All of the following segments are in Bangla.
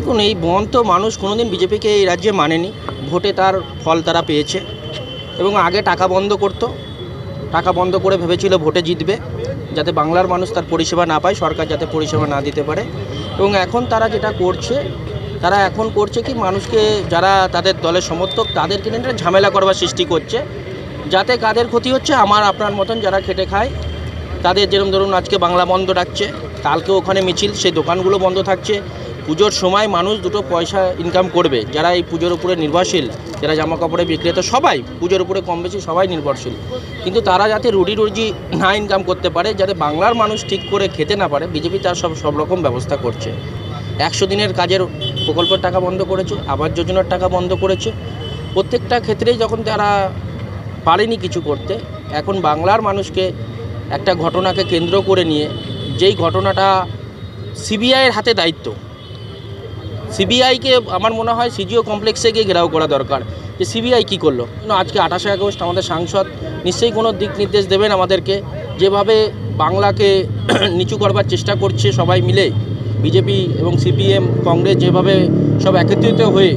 দেখুন, এই বন্ধ তো মানুষ কোনোদিন বিজেপিকে এই রাজ্যে মানেনি। ভোটে তার ফল তারা পেয়েছে এবং আগে টাকা বন্ধ করতো, টাকা বন্ধ করে ভেবেছিল ভোটে জিতবে, যাতে বাংলার মানুষ তার পরিষেবা না পায়, সরকার যাতে পরিষেবা না দিতে পারে। এবং এখন তারা যেটা করছে, তারা এখন করছে কি, মানুষকে যারা তাদের দলের সমর্থক তাদেরকে নিয়ে ঝামেলা করবার সৃষ্টি করছে, যাতে কাদের ক্ষতি হচ্ছে, আমার আপনার মতন যারা খেটে খায় তাদের। যেরকম ধরুন আজকে বাংলা বন্ধ ডাকছে, কালকে ওখানে মিছিল, সেই দোকানগুলো বন্ধ থাকছে। পুজোর সময় মানুষ দুটো পয়সা ইনকাম করবে, যারা এই পুজোর উপরে নির্ভরশীল, যারা জামা কাপড়ে বিক্রেতা, সবাই পুজোর উপরে কম বেশি সবাই নির্ভরশীল। কিন্তু তারা যাতে রুজি না ইনকাম করতে পারে, যাতে বাংলার মানুষ ঠিক করে খেতে না পারে, বিজেপি তার সব রকম ব্যবস্থা করছে। 100 দিনের কাজের প্রকল্পের টাকা বন্ধ করেছে, আবাস যোজনার টাকা বন্ধ করেছে। প্রত্যেকটা ক্ষেত্রেই যখন তারা পারেনি কিছু করতে, এখন বাংলার মানুষকে একটা ঘটনাকে কেন্দ্র করে নিয়ে, যেই ঘটনাটা সিবিআইয়ের হাতে দায়িত্ব, সিবিআইকে আমার মনে হয় সিজিও কমপ্লেক্সে গিয়ে ঘেরাও করা দরকার, যে সিবিআই কী করলো। আজকে 28শে আগস্ট আমাদের সাংসদ নিশ্চয়ই কোনো দিক নির্দেশ দেবেন আমাদেরকে, যেভাবে বাংলাকে নিচু করবার চেষ্টা করছে সবাই মিলে, বিজেপি এবং সিপিএম কংগ্রেস যেভাবে সব একত্রিত হয়ে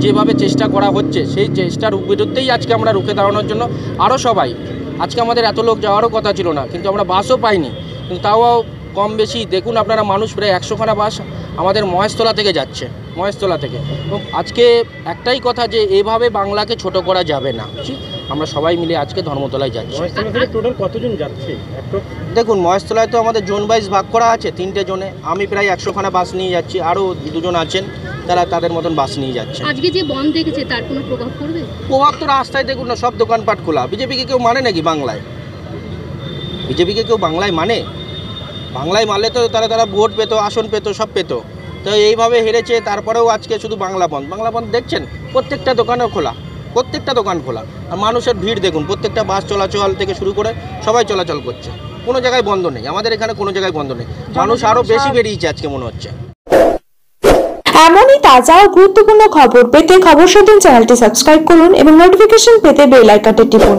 যেভাবে চেষ্টা করা হচ্ছে, সেই চেষ্টার বিরুদ্ধেই আজকে আমরা রুখে দাঁড়ানোর জন্য আরও সবাই, আজকে আমাদের এত লোক যাওয়ারও কথা ছিল না, কিন্তু আমরা বাসও পাইনি, কিন্তু তাও কম বেশি দেখুন আপনারা, মানুষ প্রায় 100খানা বাস আমাদের মহেশতলা থেকে যাচ্ছে, মহেশতলা থেকে। আজকে একটাই কথা, যে এভাবে বাংলাকে ছোট করা যাবে না। আমরা সবাই মিলে আজকে ধর্মতলায় যাচ্ছি। টোটাল কতজন যাচ্ছে? দেখুন, মহেশতলায় তো আমাদের জোন ওয়াইজ ভাগ করা আছে, 3টে জোনে। আমি প্রায় 100খানা বাস নিয়ে যাচ্ছি, আরও 2জন আছেন তারা তাদের মতন বাস নিয়ে যাচ্ছে। আজকে যে বন্ধ দেখেছে তার কোনো প্রভাব পড়বে? প্রভাব তো রাস্তায় দেখুন না, সব দোকানপাট খোলা। বিজেপিকে কেউ মানে নাকি বাংলায়? বিজেপিকে কেউ বাংলায় মানে? বাংলায় মানলে তো তারা ভোট পেতো, আসন পেতো, সব পেতো। তো এইভাবে হেরেছে, তারপরেও আজকে শুধু বাংলা বন্ধ দেখছেন। প্রত্যেকটা দোকানও খোলা, প্রত্যেকটা দোকান খোলা। আর মানুষের ভিড় দেখুন, প্রত্যেকটা বাস চলাচল থেকে শুরু করে সবাই চলাচল করছে, কোনো জায়গায় বন্ধ নেই। আমাদের এখানে কোনো জায়গায় বন্ধ নেই, মানুষ আরও বেশি বেরিয়েছে আজকে মনে হচ্ছে। এমনই তাজা ও গুরুত্বপূর্ণ খবর পেতে খবর 17 চ্যানেলটি সাবস্ক্রাইব করুন এবং নোটিফিকেশন পেতে বেল আইকনটি টিপুন।